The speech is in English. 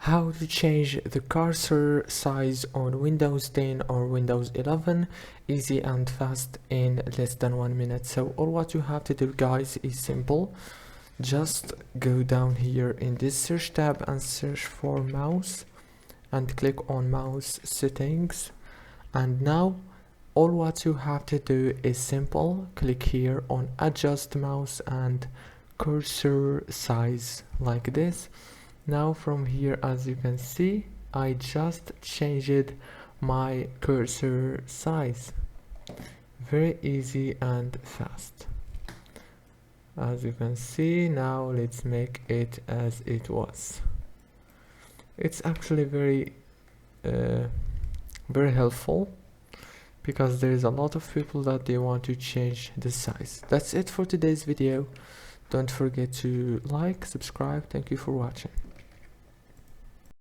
How to change the cursor size on Windows 10 or Windows 11 easy and fast in less than 1 minute. So all what you have to do, guys, is simple. Just go down here in this search tab and search for mouse and click on mouse settings, and now all what you have to do is simple. Click here on adjust mouse and cursor size like this. Now from here, as you can see, I just changed my cursor size. Very easy and fast. As you can see, now let's make it as it was. It's actually very helpful, because there is a lot of people that they want to change the size. That's it for today's video. Don't forget to like, subscribe. Thank you for watching.